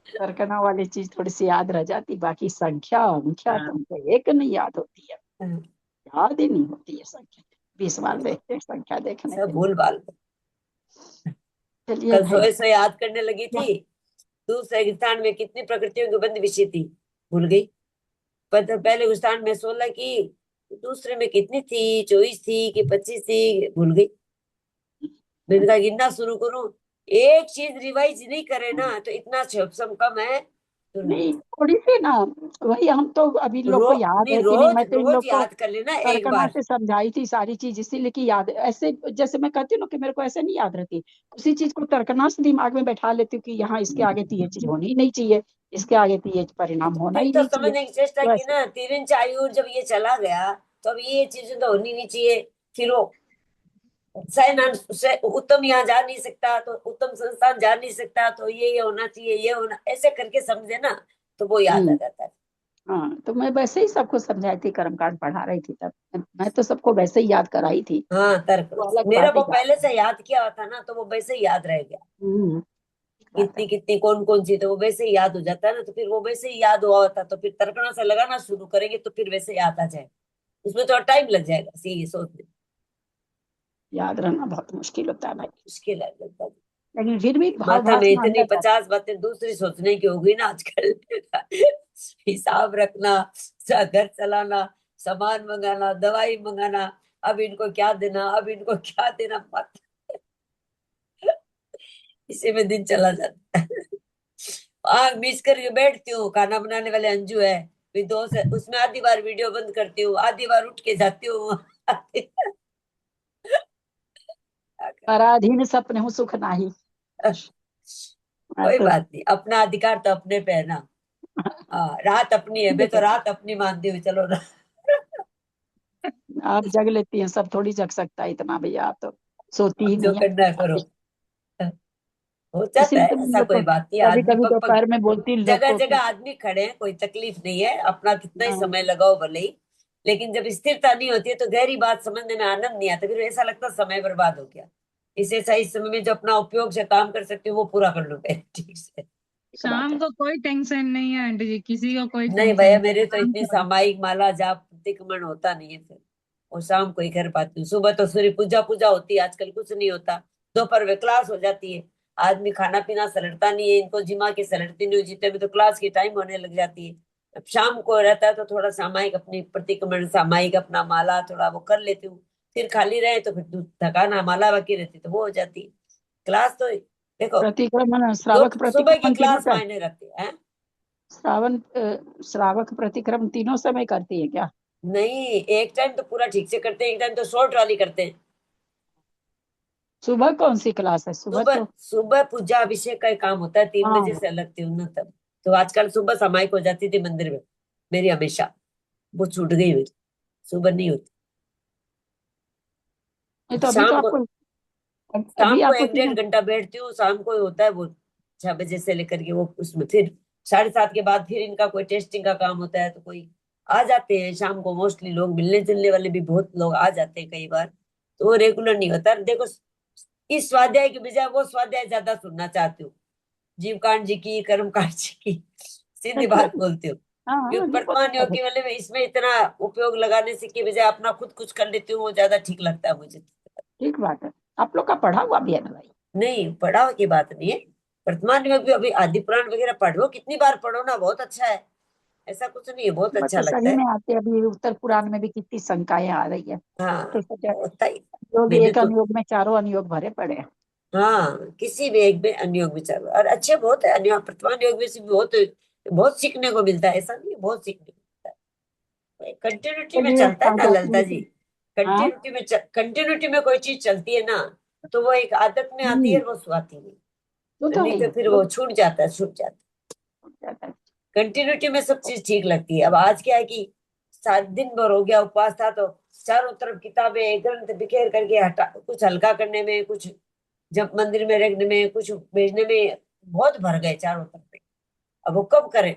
[SPEAKER 1] सरकना वाली चीज थोड़ी सी याद रह जाती, बाकी संख्या अंख्या तुमको एक नहीं याद होती है, याद ही नहीं होती है संख्या। 20 बार देखते हैं संख्या देखने
[SPEAKER 2] सब
[SPEAKER 1] के लिए।
[SPEAKER 2] भूल भाल।
[SPEAKER 1] चलिए
[SPEAKER 2] कल
[SPEAKER 1] भाई।
[SPEAKER 2] सोए सोए याद करने लगी थी, दूसरे स्थान में कितनी प्रकृतियों की बंद विषय थी, भूल गई। पहले स्थान में 16 की, दूसरे में कितनी थी, 24 थी कि 25 थी, भूल गई। मैंने कहा गिनना शुरू करूं, एक चीज रिवाइज नहीं करे ना तो इतना क्षमता कम है। तो
[SPEAKER 1] नहीं थोड़ी सी ना, वही हम तो अभी लोग को याद
[SPEAKER 2] नहीं,
[SPEAKER 1] है कि नहीं,
[SPEAKER 2] रोज
[SPEAKER 1] मैं तो इन
[SPEAKER 2] रोज
[SPEAKER 1] लोग को
[SPEAKER 2] याद कर लेना एक
[SPEAKER 1] तर्कना
[SPEAKER 2] बार।
[SPEAKER 1] से समझाई थी सारी चीज, इसीलिए कि याद ऐसे, जैसे मैं कहती हूँ ना कि मेरे को ऐसे नहीं याद रहती, उसी चीज को तर्कना से दिमाग में बैठा लेती हूँ कि यहाँ इसके आगे तो ये चीज होनी ही नहीं चाहिए, इसके आगे तो ये परिणाम होना
[SPEAKER 2] फिर
[SPEAKER 1] ही
[SPEAKER 2] तो
[SPEAKER 1] नहीं चाहिए,
[SPEAKER 2] समझने की चेष्टा
[SPEAKER 1] तो
[SPEAKER 2] की
[SPEAKER 1] ऐसे।
[SPEAKER 2] ना, तिरंज आयु जब ये चला गया तो अब ये चीजें तो होनी नहीं चाहिए। फिर वो साइनान से उत्तम यहाँ जा नहीं सकता, तो उत्तम संस्थान जा नहीं सकता, तो ये होना चाहिए, ये होना, ऐसे करके समझे ना तो वो याद आ
[SPEAKER 1] हम्म।
[SPEAKER 2] जाता है।
[SPEAKER 1] हाँ, तो मैं वैसे ही सबको समझाई थी, कर्मकांड पढ़ा रही थी तब, मैं तो सबको वैसे ही याद कराई थी।
[SPEAKER 2] हाँ तर्क,
[SPEAKER 1] वो अलग
[SPEAKER 2] मेरा
[SPEAKER 1] बात है
[SPEAKER 2] वो
[SPEAKER 1] याद।
[SPEAKER 2] पहले से याद किया हुआ था ना, तो वो वैसे ही याद रह गया।
[SPEAKER 1] हम्म। बात
[SPEAKER 2] कितनी
[SPEAKER 1] है।
[SPEAKER 2] कितनी कौन कौन सी, तो वो वैसे ही याद हो जाता है ना, तो फिर वो वैसे ही याद हुआ होता, तो फिर तर्कना से लगाना शुरू करेंगे तो फिर वैसे याद आ जाए। उसमें थोड़ा टाइम लग जाएगा सी सोचने,
[SPEAKER 1] याद रहना बहुत मुश्किल होता है भाई,
[SPEAKER 2] मुश्किल है लगता है।
[SPEAKER 1] लेकिन फिर भी भाव
[SPEAKER 2] माथा
[SPEAKER 1] भास
[SPEAKER 2] में
[SPEAKER 1] में
[SPEAKER 2] इतनी
[SPEAKER 1] अंदर जाता
[SPEAKER 2] 50 बातें दूसरी सोचने की हो गई ना आजकल। हिसाब रखना, घर चलाना, सामान मंगाना, दवाई मंगाना, अब इनको क्या देना, अब इनको क्या देना, मत इसी में दिन चला जाता है। आग मिस करके बैठती हूँ, खाना बनाने वाले अंजू है, फिर दोस्त है, उसमें आधी बार वीडियो बंद करती हूँ, आधी बार उठ के जाती हूँ।
[SPEAKER 1] पराधीन सपने हूँ सुख नाही। मैं
[SPEAKER 2] कोई
[SPEAKER 1] तो
[SPEAKER 2] बात नहीं, अपना अधिकार तो अपने पे है ना। हाँ, रात अपनी है, मैं तो रात अपनी मानती हूँ, चलो ना।
[SPEAKER 1] आप जग लेती हैं, सब थोड़ी जग सकता है इतना भैया, आप तो सोती ही
[SPEAKER 2] अब जो
[SPEAKER 1] नहीं है।
[SPEAKER 2] करना है करो, हो जाता
[SPEAKER 1] इसीलिए
[SPEAKER 2] है,
[SPEAKER 1] तो हम
[SPEAKER 2] ऐसा
[SPEAKER 1] लोग
[SPEAKER 2] कोई
[SPEAKER 1] को
[SPEAKER 2] बात नहीं,
[SPEAKER 1] कभी
[SPEAKER 2] आदमी
[SPEAKER 1] कभी
[SPEAKER 2] पग पग
[SPEAKER 1] दोपहर में बोलती हूँ लोग
[SPEAKER 2] जगह
[SPEAKER 1] को
[SPEAKER 2] जगह
[SPEAKER 1] कि
[SPEAKER 2] आदमी खड़े हैं, कोई तकलीफ नहीं है, अपना कितना ही
[SPEAKER 1] हाँ,
[SPEAKER 2] समय लगाओ भले ही, लेकिन जब स्थिरता नहीं होती है तो गहरी बात समझने में आनंद नहीं आता, फिर ऐसा लगता है समय बर्बाद हो गया। इससे सही समय में जो अपना उपयोग से काम कर सकते हो वो पूरा कर लो पहले, ठीक से।
[SPEAKER 1] एक बात
[SPEAKER 4] शाम
[SPEAKER 1] है।
[SPEAKER 4] को कोई टेंशन नहीं है आंटी जी, किसी को कोई
[SPEAKER 2] नहीं
[SPEAKER 4] टेंशन
[SPEAKER 2] भैया,
[SPEAKER 4] नहीं है,
[SPEAKER 2] मेरे तो
[SPEAKER 4] काम
[SPEAKER 2] इतनी
[SPEAKER 4] करो।
[SPEAKER 2] सामायिक माला जाप प्रतिक्रमण होता नहीं है फिर, और शाम को ही कर पाती हूँ। सुबह तो सूर्य पूजा पूजा होती है, आजकल कुछ नहीं होता। दोपहर में क्लास हो जाती है, आदमी खाना पीना सलटता नहीं है, इनको जिमा के सलटती नहीं, जितने में तो क्लास की टाइम होने लग जाती है। अब शाम को रहता है तो थोड़ा सामायिक अपनी प्रतिक्रमण, सामायिक अपना माला थोड़ा वो कर लेती हूँ, फिर खाली रहे तो फिर थकाना माला बाकी रहती तो वो हो जाती है। क्लास तो देखो,
[SPEAKER 1] प्रतिक्रमण
[SPEAKER 2] दो
[SPEAKER 1] श्रावक
[SPEAKER 2] सुबह की
[SPEAKER 1] प्रतिक्रमण तीनों
[SPEAKER 2] क्लास
[SPEAKER 1] टाइम,
[SPEAKER 2] मायने रखती है।
[SPEAKER 1] श्रावक प्रतिक्रमण तीनों समय करती है क्या?
[SPEAKER 2] नहीं, एक टाइम तो पूरा ठीक से करते हैं, एक टाइम तो शॉर्ट वाली करते हैं।
[SPEAKER 1] सुबह कौन सी क्लास है सुबह
[SPEAKER 2] सुबह
[SPEAKER 1] तो?
[SPEAKER 2] सुबह पूजा अभिषेक का ही काम होता है, 3 बजे
[SPEAKER 1] हाँ,
[SPEAKER 2] से लगती हूँ ना तब। तो आजकल सुबह सामायिक हो जाती थी मंदिर में मेरी हमेशा, वो छूट गई मेरी, सुबह नहीं होती।
[SPEAKER 1] नहीं
[SPEAKER 2] अब
[SPEAKER 1] तो अभी तो
[SPEAKER 2] शाम को,
[SPEAKER 1] आपको, अभी
[SPEAKER 2] शाम को
[SPEAKER 1] आपको
[SPEAKER 2] एक डेढ़
[SPEAKER 1] तीनों,
[SPEAKER 2] घंटा बैठती हूँ, शाम को ही होता है वो, 6 बजे से लेकर के वो उसमें, फिर 7:30 के बाद फिर इनका कोई टेस्टिंग का काम होता है, तो कोई आ जाते हैं शाम को, मोस्टली लोग मिलने जुलने वाले भी बहुत लोग आ जाते हैं कई बार, तो वो रेगुलर नहीं होता। देखो, इस स्वाध्याय के बजाय वो स्वाध्याय ज्यादा सुनना चाहती हूँ, जीवकांड जी की, कर्मकांड जी की, सीधी बात बोलती हूँ।
[SPEAKER 1] हाँ
[SPEAKER 2] क्योंकि
[SPEAKER 1] नहीं वो तो
[SPEAKER 2] वर्तमान योग
[SPEAKER 1] है,
[SPEAKER 2] के वाले में इसमें इतना उपयोग लगाने से की बजाय अपना खुद कुछ कर लेती हूँ, वो ज्यादा ठीक लगता है मुझे।
[SPEAKER 1] ठीक बात है। आप लोग का पढ़ा हुआ भी है ना भाई?
[SPEAKER 2] नहीं, पढ़ाओ की बात नहीं है, वर्तमान योग भी अभी आदि पुराण वगैरह पढ़ो, कितनी बार पढ़ो ना, बहुत अच्छा है, ऐसा कुछ नहीं है, बहुत अच्छा
[SPEAKER 1] बच्चे
[SPEAKER 2] लगता
[SPEAKER 1] सही
[SPEAKER 2] है।
[SPEAKER 1] में आते हैं, अभी उत्तर पुराण में भी कितनी शंकाएं आ रही है, तो
[SPEAKER 2] हाँ,
[SPEAKER 1] सोचा
[SPEAKER 2] होता ही,
[SPEAKER 1] योग
[SPEAKER 2] मैंने
[SPEAKER 1] एक
[SPEAKER 2] तो,
[SPEAKER 1] अनुयोग में चारों अनुयोग भरे पड़े हैं।
[SPEAKER 2] हाँ, किसी भी एक में अनुयोग विचार और अच्छे बहुत है, अनुयोग वर्तमान योग में से भी बहुत, बहुत सीखने को मिलता है, ऐसा नहीं है, बहुत सीखने को मिलता है, कंटिन्यूटी में
[SPEAKER 1] चलिए
[SPEAKER 2] चलता है
[SPEAKER 1] आ
[SPEAKER 2] ना
[SPEAKER 1] जाती
[SPEAKER 2] ललिता
[SPEAKER 1] है
[SPEAKER 2] जी।
[SPEAKER 1] तो। हाँ,
[SPEAKER 2] कंटिन्यूटी में कोई चीज चलती है ना, तो वो एक आदत में आती है
[SPEAKER 1] हम्म,
[SPEAKER 2] और वो स्वाती नहीं,
[SPEAKER 1] वो तो है
[SPEAKER 2] नहीं
[SPEAKER 1] ही,
[SPEAKER 2] तो फिर
[SPEAKER 1] वो
[SPEAKER 2] वो छूट जाता है, छूट जाता है।
[SPEAKER 1] हो जाता है।
[SPEAKER 2] कंटिन्यूटी में सब चीज ठीक लगती है। अब आज क्या है कि 7 दिन भर हो गया उपवास था, तो चारों तरफ किताबें ग्रंथ बिखेर करके हटा, कुछ हल्का करने में, कुछ जब मंदिर में रखने में, कुछ भेजने में, बहुत भर गए चारों तरफ पे। अब वो कब करें,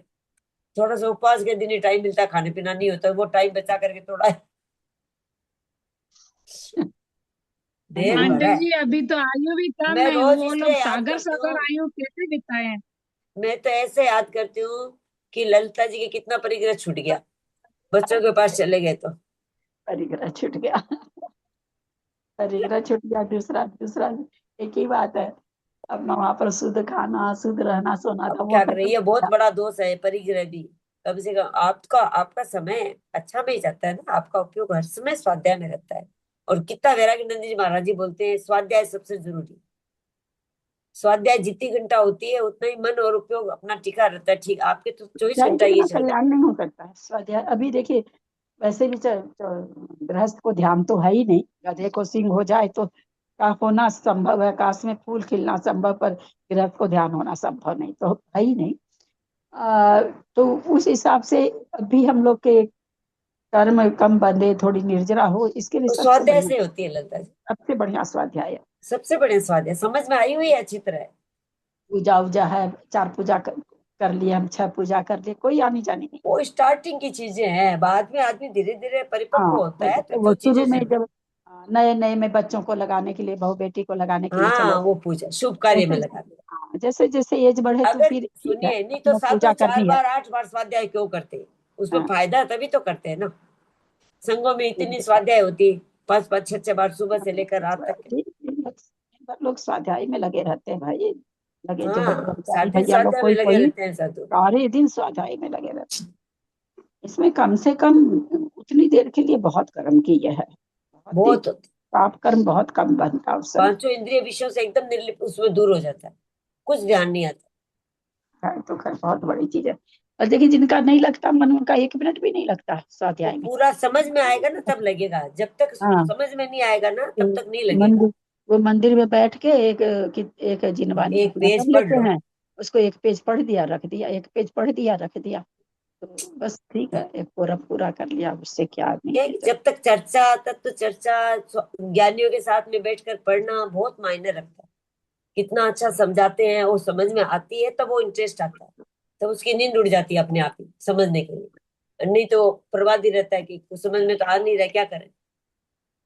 [SPEAKER 2] थोड़ा सा उपवास के दिन ही टाइम मिलता है, खाने पीना नहीं होता, वो टाइम बचा करके थोड़ा ढेर
[SPEAKER 1] नहीं,
[SPEAKER 2] भरा
[SPEAKER 4] आंटी
[SPEAKER 2] है।
[SPEAKER 4] जी अभी तो आयु भी कम
[SPEAKER 2] मैं
[SPEAKER 4] है,
[SPEAKER 2] रोज
[SPEAKER 4] वो लोग
[SPEAKER 2] इसलिए याद
[SPEAKER 4] सागर
[SPEAKER 2] करती हूँ,
[SPEAKER 4] सागर आयु कैसे बिताए।
[SPEAKER 2] मैं तो ऐसे याद करती हूँ कि ललिता जी के कितना परिग्रह छूट गया, बच्चों के पास चले गए तो।
[SPEAKER 1] परिग्रह छूट गया। परिग्रह छूट गया, दूसरा दूसरा एक ही बात है। अब वहां पर शुद्ध खाना, शुद्ध रहना, सोना
[SPEAKER 2] अब
[SPEAKER 1] था, वो
[SPEAKER 2] क्या
[SPEAKER 1] सब
[SPEAKER 2] करें,
[SPEAKER 1] तो
[SPEAKER 2] ये
[SPEAKER 1] नहीं
[SPEAKER 2] बहुत
[SPEAKER 1] था।
[SPEAKER 2] बड़ा दोष है परिग्रह भी। कम से कम आपका आपका समय अच्छा में ही जाता है ना, आपका उपयोग हर समय स्वाध्याय में रहता है। और कितना वैराग्य नंद जी महाराज जी बोलते हैं, स्वाध्याय सबसे जरूरी। स्वाध्याय जितनी घंटा होती है उतना ही मन और उपयोग अपना टिका रहता है, ठीक, आपके तो 24
[SPEAKER 1] स्वाध्याय
[SPEAKER 2] घंटा
[SPEAKER 1] के
[SPEAKER 2] ये
[SPEAKER 1] बिना
[SPEAKER 2] चलता
[SPEAKER 1] कल्याण नहीं हो सकता है। स्वाध्याय अभी देखिए, वैसे भी गृहस्थ को ध्यान तो है ही नहीं, गधे को सिंह हो जाए तो का होना संभव है, आकाश में फूल खिलना संभव, पर गृहस्थ को ध्यान होना संभव नहीं, तो है ही नहीं। आ, तो उस हिसाब से अभी हम लोग के कर्म कम बंधे, थोड़ी निर्जरा हो, इसके लिए
[SPEAKER 2] है। तो स्वाध्याय से होती है ललिता जी,
[SPEAKER 1] सबसे बढ़िया स्वाध्याय है।
[SPEAKER 2] सबसे बड़े स्वाध्याय समझ में आई हुई है अच्छी तरह।
[SPEAKER 1] पूजा उजा है, 4 पूजा कर लिए हम, 6 पूजा कर लिए, कोई आनी जानी नहीं।
[SPEAKER 2] वो स्टार्टिंग की चीजें हैं, बाद में आदमी धीरे धीरे परिपक्व
[SPEAKER 1] हाँ,
[SPEAKER 2] होता है, तो
[SPEAKER 1] वो
[SPEAKER 2] जो
[SPEAKER 1] शुरू
[SPEAKER 2] चीजें
[SPEAKER 1] में जब नए नए में बच्चों को लगाने के लिए, बहू बेटी को लगाने के लिए,
[SPEAKER 2] हाँ,
[SPEAKER 1] चलो
[SPEAKER 2] वो पूजा शुभ कार्य में
[SPEAKER 1] ऐसे
[SPEAKER 2] लगा।
[SPEAKER 1] जैसे जैसे एज बढ़े तो
[SPEAKER 2] अगर
[SPEAKER 1] फिर ठीक है,
[SPEAKER 2] सुनिए, नहीं तो
[SPEAKER 1] अपना पूजा
[SPEAKER 2] सातों 4
[SPEAKER 1] करनी है।
[SPEAKER 2] बार 8 बार स्वाध्याय क्यों करते? उसमें
[SPEAKER 1] हाँ,
[SPEAKER 2] फायदा तभी तो करते हैं ना। संघों में इतनी स्वाध्याय होती, 5-5 6-6 बार सुबह से लेकर रात तक।
[SPEAKER 1] दिन भर लोग स्वाध्याय में लगे रहते हैं भाई, लगे जो
[SPEAKER 2] हाँ,
[SPEAKER 1] ब्रह्मचारी
[SPEAKER 2] साथ ही
[SPEAKER 1] भैया लोग
[SPEAKER 2] स्वाध्याय में
[SPEAKER 1] कोई
[SPEAKER 2] लगे
[SPEAKER 1] कोई
[SPEAKER 2] रहते हैं साधु।
[SPEAKER 1] सारे दिन स्वाध्याय में लगे रहते हैं। इसमें कम से कम उतनी देर के लिए बहुत कर्म किए है, बहुत ही
[SPEAKER 2] बहुत होती।
[SPEAKER 1] पाप कर्म बहुत कम बनता उस समय।
[SPEAKER 2] 5 इंद्रिय विषयों से एकदम निर्लिप्त उसमें दूर हो जाता है, कुछ ध्यान नहीं आता।
[SPEAKER 1] है तो खैर बहुत बड़ी चीज है। और देखिए जिनका नहीं लगता मन, उनका 1 मिनट भी नहीं लगता है
[SPEAKER 2] वो
[SPEAKER 1] स्वाध्याय में।
[SPEAKER 2] पूरा समझ में आएगा ना तब लगेगा, जब तक
[SPEAKER 1] हाँ,
[SPEAKER 2] समझ में नहीं आएगा ना
[SPEAKER 1] तो
[SPEAKER 2] तब तक नहीं लगेगा।
[SPEAKER 1] मंदिर, वो मंदिर में बैठ के एक जिनवानी
[SPEAKER 2] एक
[SPEAKER 1] अपना
[SPEAKER 2] पेज
[SPEAKER 1] कर
[SPEAKER 2] पढ़
[SPEAKER 1] लेते
[SPEAKER 2] लो।
[SPEAKER 1] हैं, उसको एक पेज पढ़ दिया रख दिया, एक पेज पढ़ दिया रख दिया, तो बस ठीक है, एक पूरा पूरा कर लिया, उससे क्या नहीं
[SPEAKER 2] क्या है
[SPEAKER 1] की
[SPEAKER 2] कि
[SPEAKER 1] जरूरत।
[SPEAKER 2] जब तक चर्चा, तत्व चर्चा, ज्ञानियों के साथ में बैठकर पढ़ना बहुत मायने रखता है। कितना अच्छा समझाते हैं, वो समझ में आती है तब वो इंटरेस्ट आता है, तब उसकी नींद उड़ जाती है अपने आप ही समझने के लिए। नहीं तो बर्बाद ही रहता है कि कुछ समझ में तो आ नहीं रहा, क्या करें।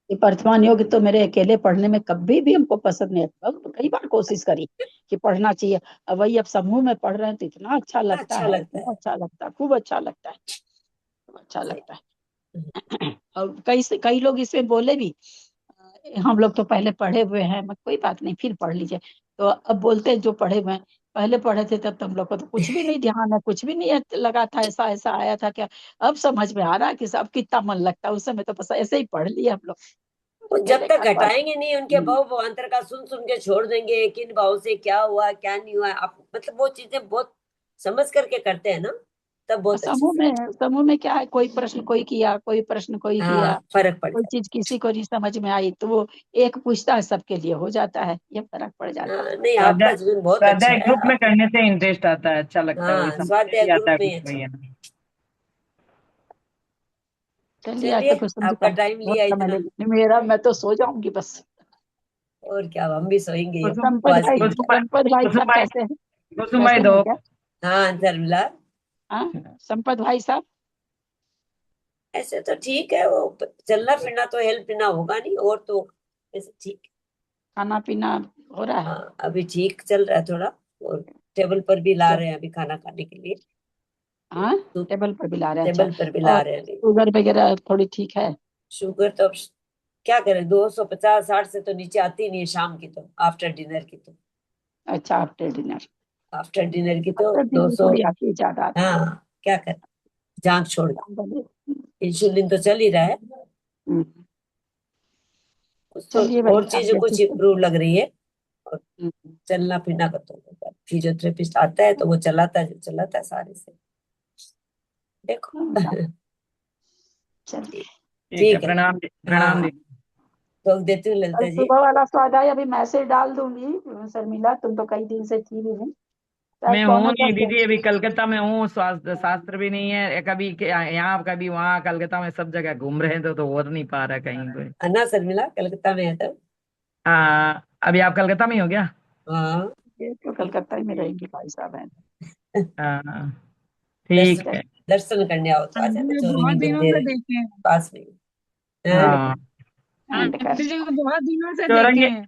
[SPEAKER 1] ये वर्तमान योग तो मेरे अकेले पढ़ने में कभी भी हमको पसंद नहीं आता, कई बार कोशिश करी कि पढ़ना चाहिए। अब वही अब समूह में पढ़ रहे हैं तो इतना अच्छा
[SPEAKER 2] कितना
[SPEAKER 1] लगता
[SPEAKER 2] अच्छा
[SPEAKER 1] है,
[SPEAKER 2] लगता
[SPEAKER 1] इतना
[SPEAKER 2] है।
[SPEAKER 1] अच्छा लगता है, खूब अच्छा लगता है, खूब अच्छा
[SPEAKER 2] सही।
[SPEAKER 1] लगता है। और कई लोग इसमें बोले भी, हम लोग तो पहले पढ़े हुए हैं, मैं कोई बात नहीं फिर पढ़ लीजिए। तो अब बोलते हैं जो पढ़े हुए हैं, पहले पढ़े थे तब तुम लोग को तो कुछ भी नहीं ध्यान है, कुछ भी नहीं लगा था, ऐसा ऐसा आया था क्या। अब समझ में आ रहा है कि सब कितना मन लगता है, उस समय तो बस ऐसे ही पढ़ लिया हम लोग।
[SPEAKER 2] वो जब
[SPEAKER 1] अकेले
[SPEAKER 2] तक
[SPEAKER 1] का बात।
[SPEAKER 2] घटाएंगे नहीं उनके भाव भावांतर का, सुन सुन के छोड़ देंगे किन भाव से क्या हुआ क्या नहीं हुआ, आप मतलब वो चीजें बहुत समझ करके करते हैं ना, तब बहुत अच्छे से।
[SPEAKER 1] समूह में क्या है, कोई प्रश्न कोई किया, कोई प्रश्न कोई किया,
[SPEAKER 2] हाँ, फर्क पड़
[SPEAKER 1] कोई
[SPEAKER 2] जाता
[SPEAKER 1] चीज किसी को नहीं समझ में आई तो वो एक पूछता है, सबके लिए हो जाता है, ये फर्क पड़
[SPEAKER 2] है।
[SPEAKER 1] जाता है।
[SPEAKER 2] हाँ, नहीं आपका
[SPEAKER 5] स्वाध्याय
[SPEAKER 2] जीवन बहुत अच्छा
[SPEAKER 5] स्वाध्याय
[SPEAKER 2] है
[SPEAKER 5] ग्रुप में
[SPEAKER 2] आप।
[SPEAKER 5] करने से इंटरेस्ट आता है, अच्छा लगता है, वही
[SPEAKER 2] हाँ,
[SPEAKER 5] समझ में
[SPEAKER 2] स्वाध्याय
[SPEAKER 5] नहीं आता
[SPEAKER 2] ग्रुप
[SPEAKER 5] है
[SPEAKER 2] में ही
[SPEAKER 5] कुछ
[SPEAKER 2] अच्छा।
[SPEAKER 5] वही है ना।
[SPEAKER 1] चलिए आज
[SPEAKER 2] चलिए,
[SPEAKER 1] तो कुछ समझ
[SPEAKER 2] आपका
[SPEAKER 1] कम,
[SPEAKER 2] टाइम
[SPEAKER 1] बहुत
[SPEAKER 2] लिया
[SPEAKER 1] समय ले
[SPEAKER 2] इतना।
[SPEAKER 1] लिया मेरा, मैं तो सो जाऊंगी बस।
[SPEAKER 2] और क्या, हम भी सोएंगे ही अब
[SPEAKER 5] कुसुम
[SPEAKER 1] संपत
[SPEAKER 2] उपवास
[SPEAKER 1] भाई,
[SPEAKER 2] की
[SPEAKER 5] कुसुम
[SPEAKER 2] नींद।
[SPEAKER 1] संपत भाई
[SPEAKER 5] कुसुम
[SPEAKER 1] सब
[SPEAKER 5] भाई
[SPEAKER 1] कैसे हैं,
[SPEAKER 5] कुसुम भाई
[SPEAKER 1] कैसे
[SPEAKER 5] दो।
[SPEAKER 1] हैं क्या?
[SPEAKER 2] हाँ धर्मला,
[SPEAKER 1] हाँ, संपत भाई साहब।
[SPEAKER 2] ऐसे तो ठीक है, वो चलना फिरना तो हेल्प ना होगा नहीं, और तो ऐसे ठीक।
[SPEAKER 1] खाना पीना हो रहा है?
[SPEAKER 2] हाँ, अभी ठीक चल रहा है थोड़ा। और टेबल पर भी ला रहे हैं अभी खाना खाने के लिए।
[SPEAKER 1] हाँ,
[SPEAKER 2] तो
[SPEAKER 1] टेबल पर भी ला रहे हैं, अच्छा।
[SPEAKER 2] टेबल पर भी ला
[SPEAKER 1] और
[SPEAKER 2] रहे हैं अभी।
[SPEAKER 1] शुगर वगैरह थोड़ी ठीक है?
[SPEAKER 2] शुगर तो अब क्या करें, 250-60 से तो नीचे आती नहीं है शाम की, तो आफ्टर डिनर की तो।
[SPEAKER 1] अच्छा, आफ्टर डिनर।
[SPEAKER 2] आफ्टर डिनर की तो
[SPEAKER 1] आफ्टर डिनर
[SPEAKER 2] 200।
[SPEAKER 1] थोड़ी आती है, ज्यादा आती
[SPEAKER 2] हाँ, क्या करें, जांच छोड़ दी।
[SPEAKER 1] है।
[SPEAKER 2] इंसुलिन तो चल ही रहा है,
[SPEAKER 1] हम्म,
[SPEAKER 2] कुछ तो
[SPEAKER 1] चलिए भाई
[SPEAKER 2] और
[SPEAKER 1] आप
[SPEAKER 2] चीजें कुछ
[SPEAKER 1] जैसे
[SPEAKER 2] इम्प्रूव लग रही है। और
[SPEAKER 1] हम्म,
[SPEAKER 2] चलना फिरना का तो फिजियोथेरेपिस्ट आता है तो वो चलाता है, जो चलाता है सारे से देखो।
[SPEAKER 1] चलिए।
[SPEAKER 5] ठीक है,
[SPEAKER 2] ठीक है।
[SPEAKER 5] प्रणाम प्रणाम
[SPEAKER 2] हाँ,
[SPEAKER 5] जी।
[SPEAKER 2] तो देती हूँ
[SPEAKER 1] कल
[SPEAKER 2] ललिता जी।
[SPEAKER 1] सुबह वाला स्वाद आया, अभी मैसेज डाल दूंगी, शर्मिला तुम तो कई दिन से थी भी नहीं, शायद
[SPEAKER 5] मैं
[SPEAKER 1] पौने
[SPEAKER 5] हूँ नहीं
[SPEAKER 1] 10
[SPEAKER 5] दीदी, अभी कलकत्ता में हूँ, स्वास्थ्य शास्त्र भी नहीं है, कभी यहाँ कभी वहाँ, कलकत्ता में सब जगह घूम रहे हैं तो हो नहीं पा रहा कहीं पे।
[SPEAKER 2] अन्ना शर्मिला कलकत्ता में है तब।
[SPEAKER 5] अभी आप कलकत्ता में ही हो गया?
[SPEAKER 2] हाँ।
[SPEAKER 1] ये तो कलकत्ता ही में रहेंगी भाई साहब हैं।
[SPEAKER 5] हाँ, ठीक
[SPEAKER 2] दर्शन
[SPEAKER 5] है।
[SPEAKER 2] दर्शन करने आओ तो आ जाना,
[SPEAKER 4] आंटी जी
[SPEAKER 2] चौरंगी
[SPEAKER 4] बहुत दिनों
[SPEAKER 2] मंदिर
[SPEAKER 4] से
[SPEAKER 2] है
[SPEAKER 4] देखे हैं।
[SPEAKER 2] पास में। हैं?
[SPEAKER 1] एंड
[SPEAKER 5] हाँ,
[SPEAKER 1] एंड कर।
[SPEAKER 4] आंटी जी को बहुत दिनों से देखे
[SPEAKER 5] चौरंगी
[SPEAKER 4] हैं।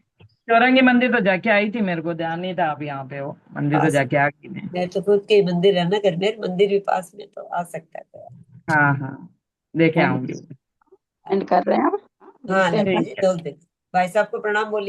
[SPEAKER 5] चौरंगी मंदिर तो जाके आई थी, मेरे को ध्यान नहीं था आप यहाँ पे हो, मंदिर तो
[SPEAKER 2] पास
[SPEAKER 5] जाके आ गई थी।
[SPEAKER 2] मैं तो खुद के मंदिर है ना घर में, मंदिर भी पास में तो आ सकता है तो।
[SPEAKER 5] हाँ हाँ, देखे
[SPEAKER 1] एंड
[SPEAKER 5] आऊंगी।
[SPEAKER 1] एंड कर रहे हैं अब,
[SPEAKER 2] हाँ
[SPEAKER 1] मिलते हैं
[SPEAKER 2] ललिता
[SPEAKER 1] कल।
[SPEAKER 2] जी,
[SPEAKER 5] ठीक है।
[SPEAKER 2] दो दिन। भाई साहब को प्रणाम बोलिए।